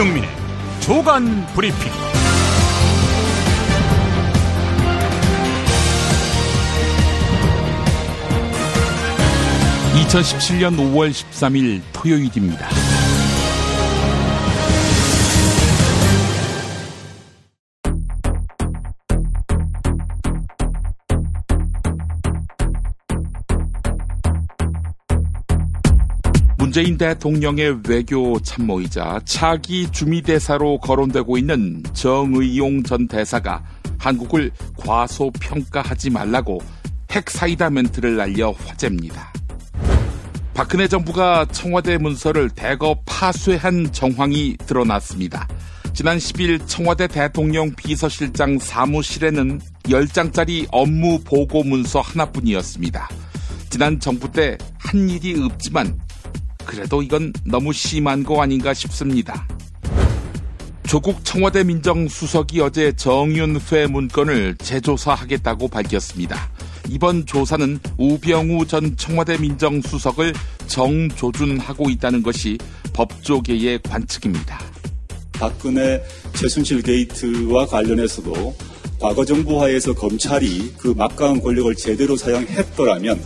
김용민의 조간 브리핑. 2017년 5월 13일 토요일입니다. 문재인 대통령의 외교 참모이자 차기 주미대사로 거론되고 있는 정의용 전 대사가 한국을 과소평가하지 말라고 핵사이다 멘트를 날려 화제입니다. 박근혜 정부가 청와대 문서를 대거 파쇄한 정황이 드러났습니다. 지난 10일 청와대 대통령 비서실장 사무실에는 10장짜리 업무 보고 문서 하나뿐이었습니다. 지난 정부 때 한 일이 없지만 그래도 이건 너무 심한 거 아닌가 싶습니다. 조국 청와대 민정수석이 어제 정윤회 문건을 재조사하겠다고 밝혔습니다. 이번 조사는 우병우 전 청와대 민정수석을 정조준하고 있다는 것이 법조계의 관측입니다. 박근혜 최순실 게이트와 관련해서도 과거 정부 하에서 검찰이 그 막강한 권력을 제대로 사용했더라면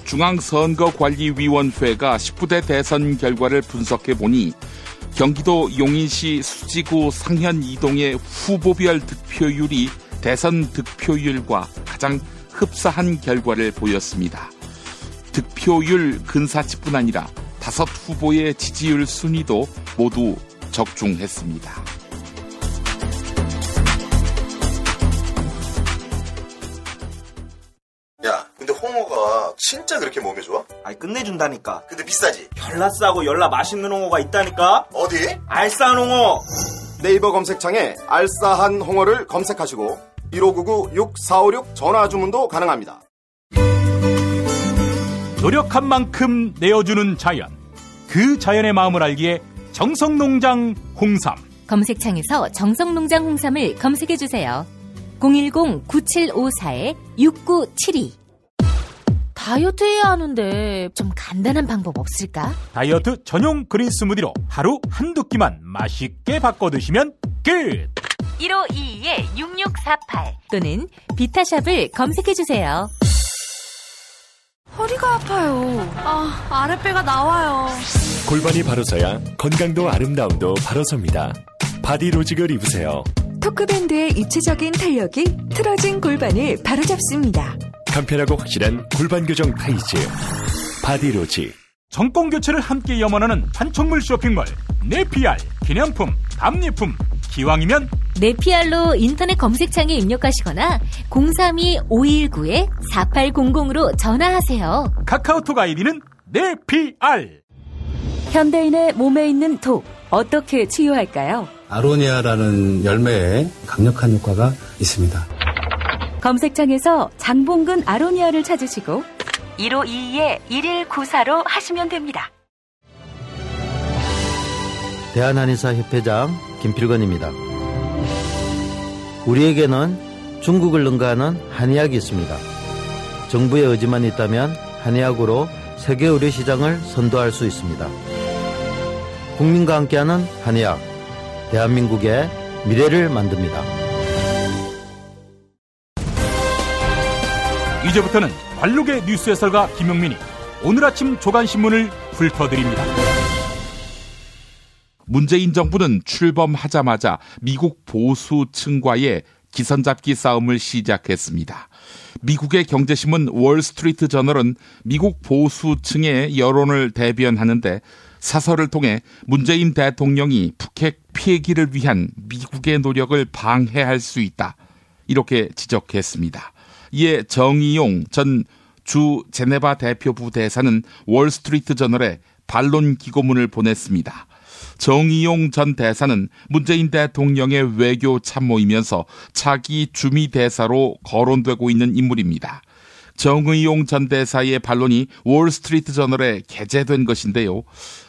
중앙선거관리위원회가 19대 대선 결과를 분석해보니 경기도 용인시 수지구 상현 이동의 후보별 득표율이 대선 득표율과 가장 흡사한 결과를 보였습니다. 득표율 근사치뿐 아니라 5 후보의 지지율 순위도 모두 적중했습니다. 야, 근데 홍어가 진짜 그렇게 몸에 좋아? 아니 끝내준다니까. 근데 비싸지? 열나 싸고 열나 맛있는 홍어가 있다니까. 어디? 알싸한 홍어. 네이버 검색창에 알싸한 홍어를 검색하시고 1599-6456 전화 주문도 가능합니다. 노력한 만큼 내어주는 자연, 그 자연의 마음을 알기에 정성농장 홍삼. 검색창에서 정성농장 홍삼을 검색해주세요. 010-9754-6972. 다이어트 해야 하는데 좀 간단한 방법 없을까? 다이어트 전용 그린 스무디로 하루 한두 끼만 맛있게 바꿔 드시면 끝! 1522-6648 또는 비타샵을 검색해주세요. 허리가 아파요. 아랫배가 나와요. 골반이 바로 서야 건강도 아름다움도 바로 섭니다. 바디로직을 입으세요. 토크밴드의 입체적인 탄력이 틀어진 골반을 바로잡습니다. 간편하고 확실한 골반 교정 타이즈 바디로직. 정권 교체를 함께 염원하는 판촉물 쇼핑몰 네피알. 기념품, 답례품, 기왕이면 네피알로 인터넷 검색창에 입력하시거나 032-519-4800으로 전화하세요. 카카오톡 아이디는 네피알. 현대인의 몸에 있는 독, 어떻게 치유할까요? 아로니아라는 열매에 강력한 효과가 있습니다. 검색창에서 장봉근 아로니아를 찾으시고 1522-1194로 하시면 됩니다. 대한한의사협회장 김필건입니다. 우리에게는 중국을 능가하는 한의학이 있습니다. 정부의 의지만 있다면 한의학으로 세계 의료 시장을 선도할 수 있습니다. 국민과 함께하는 한의학, 대한민국의 미래를 만듭니다. 이제부터는 관록의 뉴스 해설가 김용민이 오늘 아침 조간신문을 훑어드립니다. 문재인 정부는 출범하자마자 미국 보수층과의 기선잡기 싸움을 시작했습니다. 미국의 경제신문 월스트리트 저널은 미국 보수층의 여론을 대변하는데 사설을 통해 문재인 대통령이 북핵 피해기를 위한 미국의 노력을 방해할 수 있다, 이렇게 지적했습니다. 이에 정의용 전 주 제네바 대표부 대사는 월스트리트 저널에 반론 기고문을 보냈습니다. 정의용 전 대사는 문재인 대통령의 외교 참모이면서 차기 주미 대사로 거론되고 있는 인물입니다. 정의용 전 대사의 반론이 월스트리트 저널에 게재된 것인데요.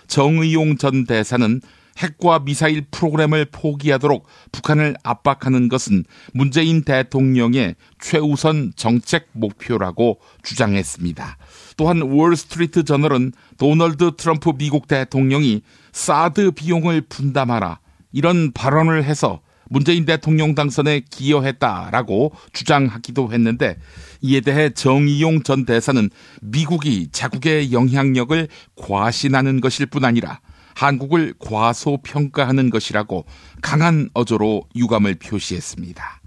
정의용 전 대사는 핵과 미사일 프로그램을 포기하도록 북한을 압박하는 것은 문재인 대통령의 최우선 정책 목표라고 주장했습니다. 또한 월스트리트 저널은 도널드 트럼프 미국 대통령이 사드 비용을 분담하라 이런 발언을 해서 문재인 대통령 당선에 기여했다라고 주장하기도 했는데, 이에 대해 정의용 전 대사는 미국이 자국의 영향력을 과신하는 것일 뿐 아니라 한국을 과소평가하는 것이라고 강한 어조로 유감을 표시했습니다.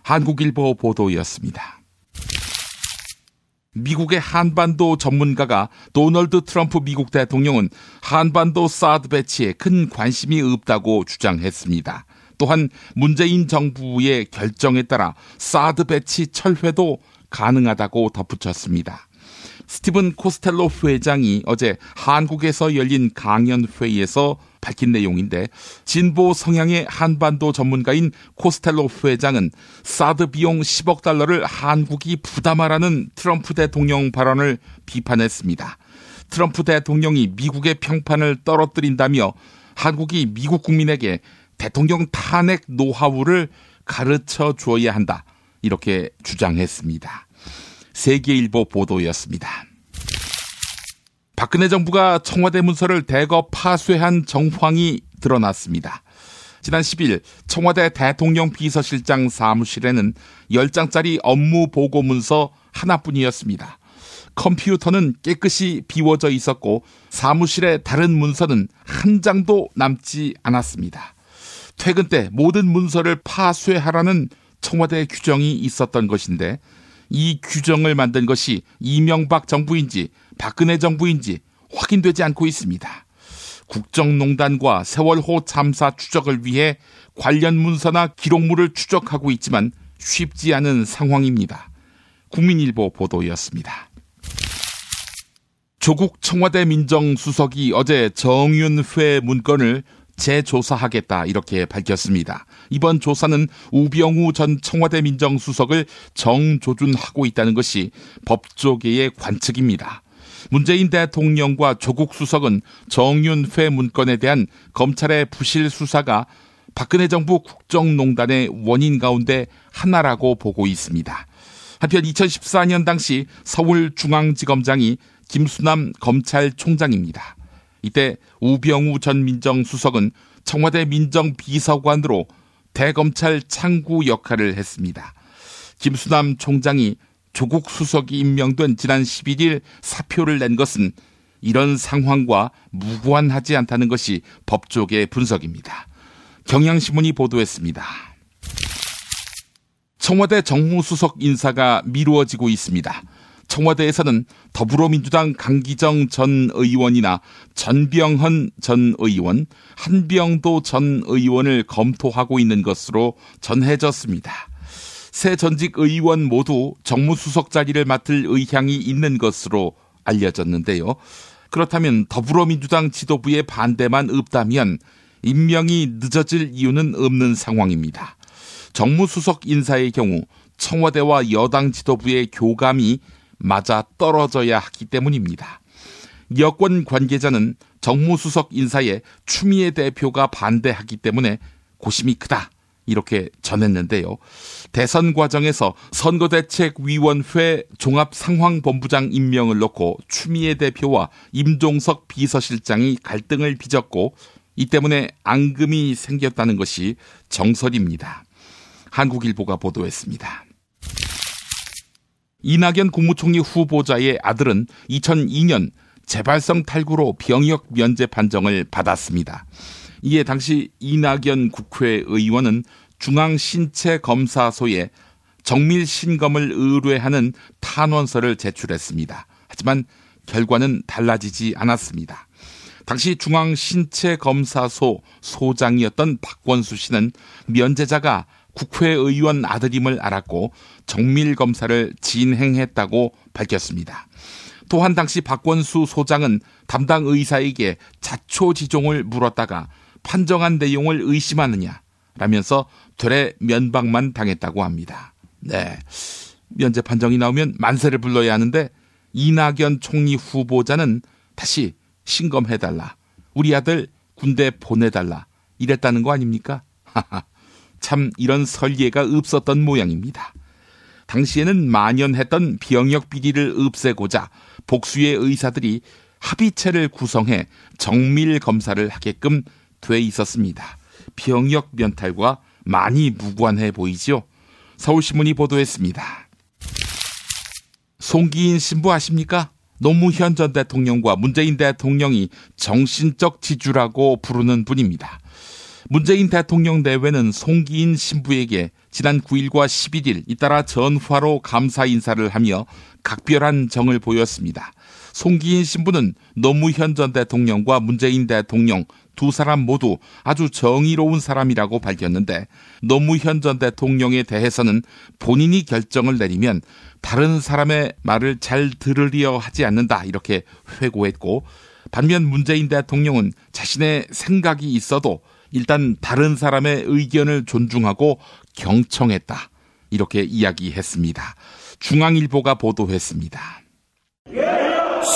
한국일보 보도였습니다. 미국의 한반도 전문가가 도널드 트럼프 미국 대통령은 한반도 사드 배치에 큰 관심이 없다고 주장했습니다. 또한 문재인 정부의 결정에 따라 사드 배치 철회도 가능하다고 덧붙였습니다. 스티븐 코스텔로 회장이 어제 한국에서 열린 강연회의에서 밝힌 내용인데, 진보 성향의 한반도 전문가인 코스텔로 회장은 사드 비용 10억 달러를 한국이 부담하라는 트럼프 대통령 발언을 비판했습니다. 트럼프 대통령이 미국의 평판을 떨어뜨린다며 한국이 미국 국민에게 대통령 탄핵 노하우를 가르쳐 줘야 한다, 이렇게 주장했습니다. 세계일보 보도였습니다. 박근혜 정부가 청와대 문서를 대거 파쇄한 정황이 드러났습니다. 지난 10일 청와대 대통령 비서실장 사무실에는 10장짜리 업무 보고 문서 하나뿐이었습니다. 컴퓨터는 깨끗이 비워져 있었고 사무실의 다른 문서는 한 장도 남지 않았습니다. 퇴근 때 모든 문서를 파쇄하라는 청와대 규정이 있었던 것인데, 이 규정을 만든 것이 이명박 정부인지 박근혜 정부인지 확인되지 않고 있습니다. 국정농단과 세월호 참사 추적을 위해 관련 문서나 기록물을 추적하고 있지만 쉽지 않은 상황입니다. 국민일보 보도였습니다. 조국 청와대 민정수석이 어제 정윤회 문건을 재조사하겠다, 이렇게 밝혔습니다. 이번 조사는 우병우 전 청와대 민정수석을 정조준하고 있다는 것이 법조계의 관측입니다. 문재인 대통령과 조국 수석은 정윤회 문건에 대한 검찰의 부실 수사가 박근혜 정부 국정농단의 원인 가운데 하나라고 보고 있습니다. 한편 2014년 당시 서울중앙지검장이 김수남 검찰총장입니다. 이때 우병우 전 민정수석은 청와대 민정비서관으로 대검찰 창구 역할을 했습니다. 김수남 총장이 조국 수석이 임명된 지난 11일 사표를 낸 것은 이런 상황과 무관하지 않다는 것이 법조계 분석입니다. 경향신문이 보도했습니다. 청와대 정무수석 인사가 미루어지고 있습니다. 청와대에서는 더불어민주당 강기정 전 의원이나 전병헌 전 의원, 한병도 전 의원을 검토하고 있는 것으로 전해졌습니다. 새 전직 의원 모두 정무수석 자리를 맡을 의향이 있는 것으로 알려졌는데요. 그렇다면 더불어민주당 지도부의 반대만 없다면 임명이 늦어질 이유는 없는 상황입니다. 정무수석 인사의 경우 청와대와 여당 지도부의 교감이 맞아 떨어져야 하기 때문입니다. 여권 관계자는 정무수석 인사에 추미애 대표가 반대하기 때문에 고심이 크다, 이렇게 전했는데요. 대선 과정에서 선거대책위원회 종합상황본부장 임명을 놓고 추미애 대표와 임종석 비서실장이 갈등을 빚었고, 이 때문에 앙금이 생겼다는 것이 정설입니다. 한국일보가 보도했습니다. 이낙연 국무총리 후보자의 아들은 2002년 재발성 탈구로 병역 면제 판정을 받았습니다. 이에 당시 이낙연 국회의원은 중앙신체검사소에 정밀 신검을 의뢰하는 탄원서를 제출했습니다. 하지만 결과는 달라지지 않았습니다. 당시 중앙신체검사소 소장이었던 박원수 씨는 면제자가 국회의원 아들임을 알았고 정밀검사를 진행했다고 밝혔습니다. 또한 당시 박원수 소장은 담당 의사에게 자초지종을 물었다가 판정한 내용을 의심하느냐 라면서 되레 면박만 당했다고 합니다. 네, 면제 판정이 나오면 만세를 불러야 하는데 이낙연 총리 후보자는 다시 신검해달라, 우리 아들 군대 보내달라 이랬다는 거 아닙니까? 참 이런 설예가 없었던 모양입니다. 당시에는 만연했던 병역 비리를 없애고자 복수의 의사들이 합의체를 구성해 정밀 검사를 하게끔 돼 있었습니다. 병역 면탈과 많이 무관해 보이죠? 서울신문이 보도했습니다. 송기인 신부 아십니까? 노무현 전 대통령과 문재인 대통령이 정신적 지주라고 부르는 분입니다. 문재인 대통령 내외는 송기인 신부에게 지난 9일과 11일 잇따라 전화로 감사 인사를 하며 각별한 정을 보였습니다. 송기인 신부는 노무현 전 대통령과 문재인 대통령 두 사람 모두 아주 정의로운 사람이라고 밝혔는데 노무현 전 대통령에 대해서는 본인이 결정을 내리면 다른 사람의 말을 잘 들으려 하지 않는다 이렇게 회고했고, 반면 문재인 대통령은 자신의 생각이 있어도 일단 다른 사람의 의견을 존중하고 경청했다 이렇게 이야기했습니다. 중앙일보가 보도했습니다.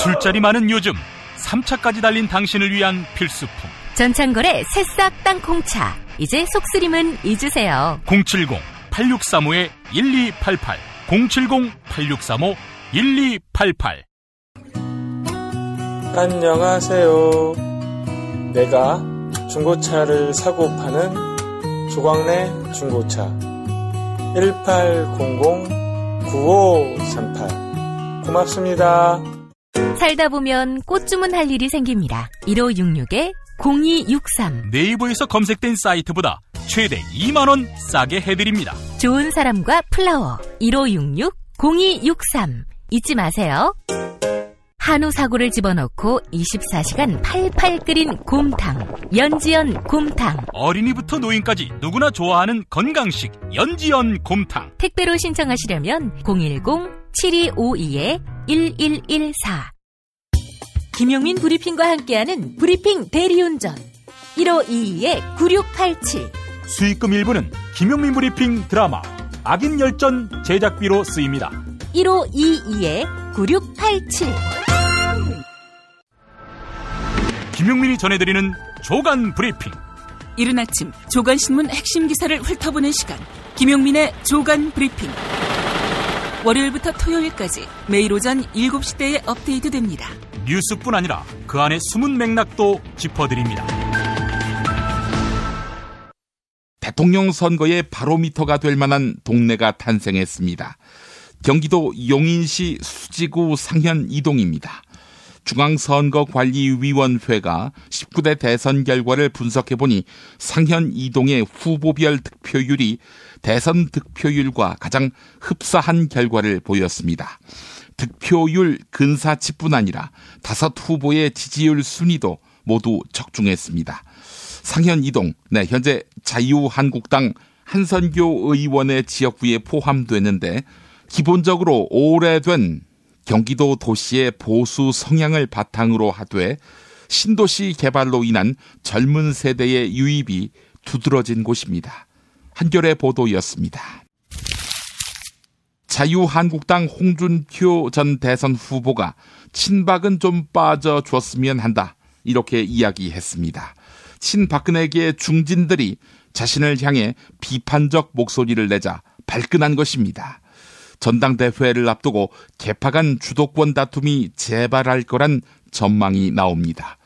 술자리 많은 요즘 3차까지 달린 당신을 위한 필수품 전창걸의 새싹 땅콩차. 이제 속쓰림은 잊으세요. 070-8635-1288 070-8635-1288. 안녕하세요. 내가 중고차를 사고 파는 조광래 중고차 1800-9538 고맙습니다. 살다 보면 꽃 주문할 일이 생깁니다. 1566-0263 네이버에서 검색된 사이트보다 최대 2만원 싸게 해드립니다. 좋은 사람과 플라워 1566-0263 잊지 마세요. 한우 사고를 집어넣고 24시간 팔팔 끓인 곰탕 연지연 곰탕. 어린이부터 노인까지 누구나 좋아하는 건강식 연지연 곰탕. 택배로 신청하시려면 010-7252-1114. 김용민 브리핑과 함께하는 브리핑 대리운전 1522-9687. 수익금 일부는 김용민 브리핑 드라마 악인 열전 제작비로 쓰입니다. 1522-9687. 김용민이 전해드리는 조간 브리핑. 이른 아침 조간신문 핵심 기사를 훑어보는 시간, 김용민의 조간 브리핑. 월요일부터 토요일까지 매일 오전 7시대에 업데이트됩니다. 뉴스뿐 아니라 그 안에 숨은 맥락도 짚어드립니다. 대통령 선거의 바로미터가 될 만한 동네가 탄생했습니다. 경기도 용인시 수지구 상현 이동입니다. 중앙선거관리위원회가 19대 대선 결과를 분석해보니 상현 이동의 후보별 득표율이 대선 득표율과 가장 흡사한 결과를 보였습니다. 득표율 근사치뿐 아니라 5 후보의 지지율 순위도 모두 적중했습니다. 상현 이동, 현재 자유한국당 한선교 의원의 지역구에 포함되는데 기본적으로 오래된 경기도 도시의 보수 성향을 바탕으로 하되 신도시 개발로 인한 젊은 세대의 유입이 두드러진 곳입니다. 한겨레 보도였습니다. 자유한국당 홍준표 전 대선 후보가 친박은 좀 빠져줬으면 한다 이렇게 이야기했습니다. 친박근혜계의 중진들이 자신을 향해 비판적 목소리를 내자 발끈한 것입니다. 전당대회를 앞두고 개파 간 주도권 다툼이 재발할 거란 전망이 나옵니다.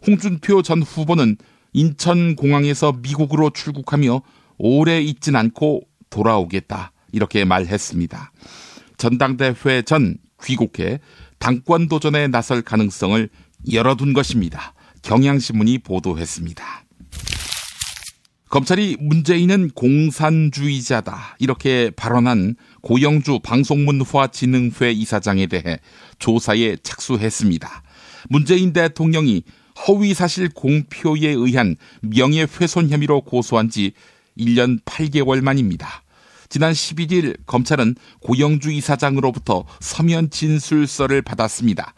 홍준표 전 후보는 인천공항에서 미국으로 출국하며 오래 있진 않고 돌아오겠다 이렇게 말했습니다. 전당대회 전 귀국해 당권 도전에 나설 가능성을 열어둔 것입니다. 경향신문이 보도했습니다. 검찰이 문재인은 공산주의자다 이렇게 발언한 고영주 방송문화진흥회 이사장에 대해 조사에 착수했습니다. 문재인 대통령이 허위사실 공표에 의한 명예훼손 혐의로 고소한 지 1년 8개월 만입니다. 지난 11일 검찰은 고영주 이사장으로부터 서면 진술서를 받았습니다.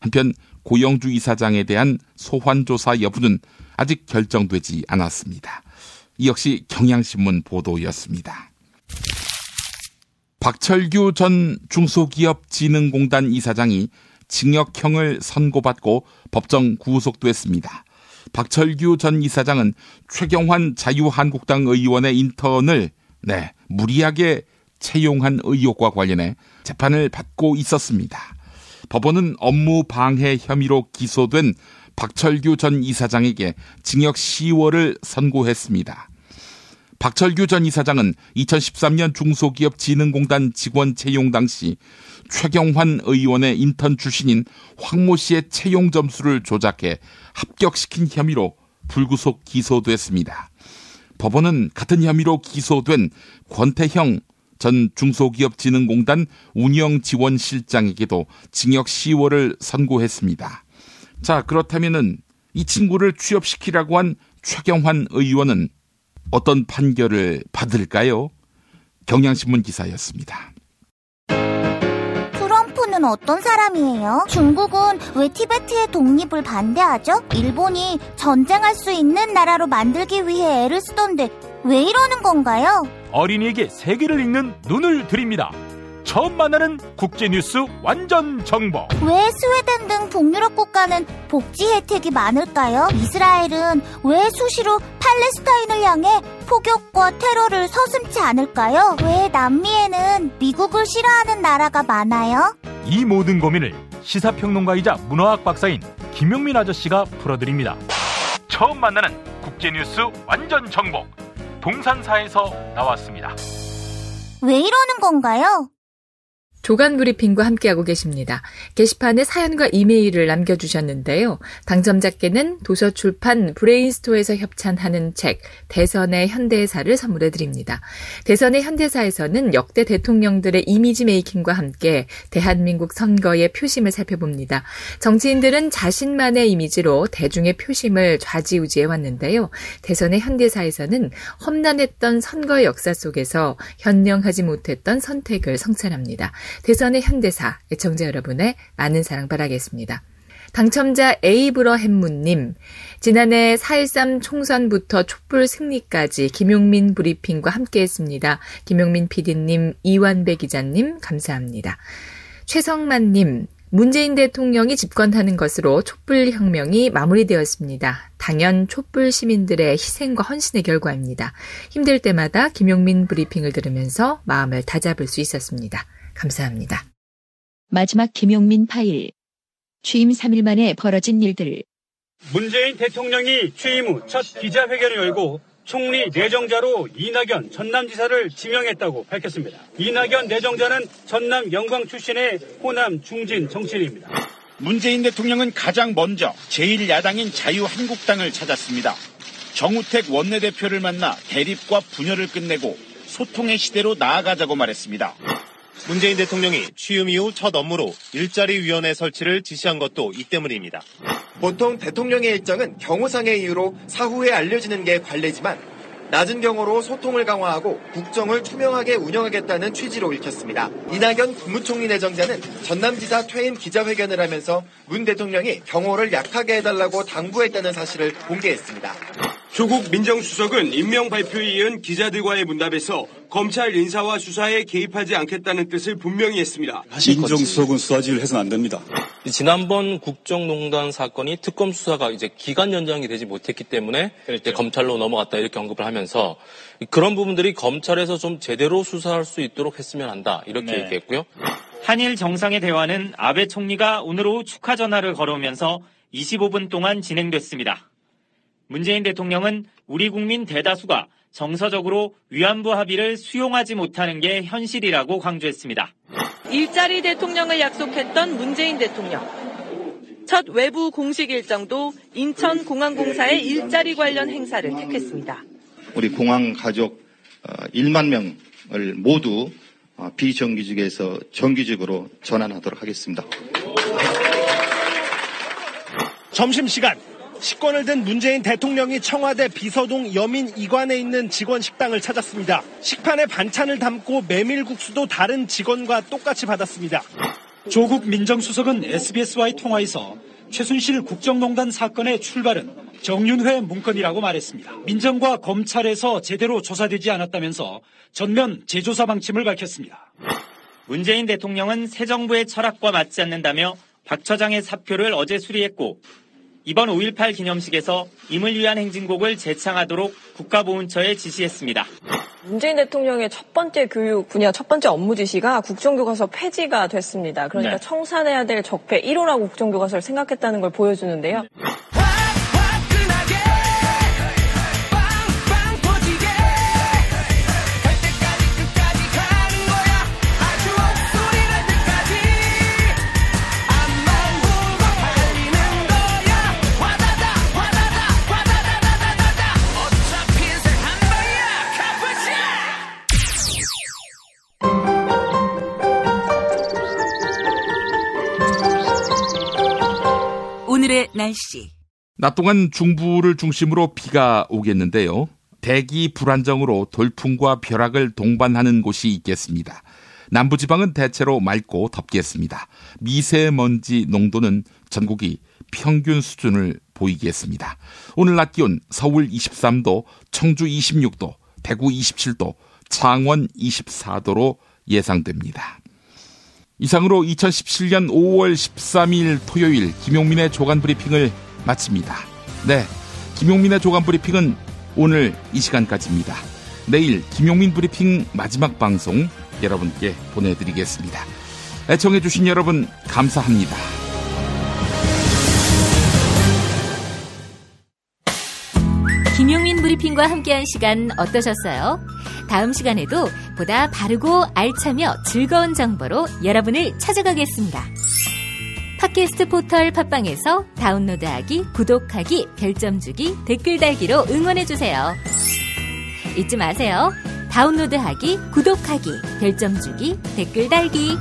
한편 고영주 이사장에 대한 소환조사 여부는 아직 결정되지 않았습니다. 이 역시 경향신문 보도였습니다. 박철규 전 중소기업진흥공단 이사장이 징역형을 선고받고 법정 구속됐습니다. 박철규 전 이사장은 최경환 자유한국당 의원의 인턴을 무리하게 채용한 의혹과 관련해 재판을 받고 있었습니다. 법원은 업무 방해 혐의로 기소된 박철규 전 이사장에게 징역 10월을 선고했습니다. 박철규 전 이사장은 2013년 중소기업진흥공단 직원 채용 당시 최경환 의원의 인턴 출신인 황모 씨의 채용 점수를 조작해 합격시킨 혐의로 불구속 기소됐습니다. 법원은 같은 혐의로 기소된 권태형 전 중소기업진흥공단 운영지원실장에게도 징역 10월을 선고했습니다. 자, 그렇다면은 이 친구를 취업시키라고 한 최경환 의원은 어떤 판결을 받을까요? 경향신문 기사였습니다. 트럼프는 어떤 사람이에요? 중국은 왜 티베트의 독립을 반대하죠? 일본이 전쟁할 수 있는 나라로 만들기 위해 애를 쓰던데 왜 이러는 건가요? 어린이에게 세계를 읽는 눈을 드립니다. 처음 만나는 국제뉴스 완전 정보. 왜 스웨덴 등 북유럽 국가는 복지 혜택이 많을까요? 이스라엘은 왜 수시로 팔레스타인을 향해 폭격과 테러를 서슴지 않을까요? 왜 남미에는 미국을 싫어하는 나라가 많아요? 이 모든 고민을 시사평론가이자 문화학 박사인 김용민 아저씨가 풀어드립니다. 처음 만나는 국제뉴스 완전 정보. 동산사에서 나왔습니다. 왜 이러는 건가요? 조간 브리핑과 함께하고 계십니다. 게시판에 사연과 이메일을 남겨주셨는데요. 당첨자께는 도서출판 브레인스토어에서 협찬하는 책 대선의 현대사를 선물해드립니다. 대선의 현대사에서는 역대 대통령들의 이미지 메이킹과 함께 대한민국 선거의 표심을 살펴봅니다. 정치인들은 자신만의 이미지로 대중의 표심을 좌지우지해왔는데요. 대선의 현대사에서는 험난했던 선거의 역사 속에서 현명하지 못했던 선택을 성찰합니다. 대선의 현대사, 애청자 여러분의 많은 사랑 바라겠습니다. 당첨자 에이브러햄문님, 지난해 4.13 총선부터 촛불 승리까지 김용민 브리핑과 함께했습니다. 김용민 PD님, 이완배 기자님 감사합니다. 최성만님, 문재인 대통령이 집권하는 것으로 촛불혁명이 마무리되었습니다. 당연 촛불 시민들의 희생과 헌신의 결과입니다. 힘들 때마다 김용민 브리핑을 들으면서 마음을 다잡을 수 있었습니다. 감사합니다. 마지막 김용민 파일. 취임 3일 만에 벌어진 일들. 문재인 대통령이 취임 후 첫 기자회견을 열고 총리 내정자로 이낙연 전남지사를 지명했다고 밝혔습니다. 이낙연 내정자는 전남 영광 출신의 호남 중진 정치인입니다. 문재인 대통령은 가장 먼저 제1야당인 자유한국당을 찾았습니다. 정우택 원내대표를 만나 대립과 분열을 끝내고 소통의 시대로 나아가자고 말했습니다. 문재인 대통령이 취임 이후 첫 업무로 일자리위원회 설치를 지시한 것도 이 때문입니다. 보통 대통령의 일정은 경호상의 이유로 사후에 알려지는 게 관례지만 낮은 경호로 소통을 강화하고 국정을 투명하게 운영하겠다는 취지로 읽혔습니다. 이낙연 국무총리 내정자는 전남지사 퇴임 기자회견을 하면서 문 대통령이 경호를 약하게 해달라고 당부했다는 사실을 공개했습니다. 조국 민정수석은 임명 발표에 이은 기자들과의 문답에서 검찰 인사와 수사에 개입하지 않겠다는 뜻을 분명히 했습니다. 민정수석은 수사지휘를 해서는 안 됩니다. 지난번 국정농단 사건이 특검 수사가 이제 기간 연장이 되지 못했기 때문에 이제 검찰로 넘어갔다 이렇게 언급을 하면서 그런 부분들이 검찰에서 좀 제대로 수사할 수 있도록 했으면 한다 이렇게 얘기했고요. 한일 정상의 대화는 아베 총리가 오늘 오후 축하 전화를 걸어오면서 25분 동안 진행됐습니다. 문재인 대통령은 우리 국민 대다수가 정서적으로 위안부 합의를 수용하지 못하는 게 현실이라고 강조했습니다. 일자리 대통령을 약속했던 문재인 대통령. 첫 외부 공식 일정도 인천공항공사의 일자리 관련 행사를 택했습니다. 우리 공항 가족 1만 명을 모두 비정규직에서 정규직으로 전환하도록 하겠습니다. 점심시간. 식권을 든 문재인 대통령이 청와대 비서동 여민 이관에 있는 직원 식당을 찾았습니다. 식판에 반찬을 담고 메밀국수도 다른 직원과 똑같이 받았습니다. 조국 민정수석은 SBS와의 통화에서 최순실 국정농단 사건의 출발은 정윤회 문건이라고 말했습니다. 민정과 검찰에서 제대로 조사되지 않았다면서 전면 재조사 방침을 밝혔습니다. 문재인 대통령은 새 정부의 철학과 맞지 않는다며 박 처장의 사표를 어제 수리했고 이번 5.18 기념식에서 임을 위한 행진곡을 재창하도록 국가보훈처에 지시했습니다. 문재인 대통령의 첫 번째 교육 분야, 첫 번째 업무 지시가 국정교과서 폐지가 됐습니다. 그러니까 청산해야 될 적폐 1호라고 국정교과서를 생각했다는 걸 보여주는데요. 오늘의 날씨. 낮 동안 중부를 중심으로 비가 오겠는데요. 대기 불안정으로 돌풍과 벼락을 동반하는 곳이 있겠습니다. 남부지방은 대체로 맑고 덥겠습니다. 미세먼지 농도는 전국이 평균 수준을 보이겠습니다. 오늘 낮 기온 서울 23도, 청주 26도, 대구 27도, 창원 24도로 예상됩니다. 이상으로 2017년 5월 13일 토요일 김용민의 조간 브리핑을 마칩니다. 네, 김용민의 조간 브리핑은 오늘 이 시간까지입니다. 내일 김용민 브리핑 마지막 방송 여러분께 보내드리겠습니다. 애청해주신 여러분 감사합니다. 김용민 브리핑과 함께한 시간 어떠셨어요? 다음 시간에도 보다 바르고 알차며 즐거운 정보로 여러분을 찾아가겠습니다. 팟캐스트 포털 팟빵에서 다운로드하기, 구독하기, 별점 주기, 댓글 달기로 응원해주세요. 잊지 마세요. 다운로드하기, 구독하기, 별점 주기, 댓글 달기.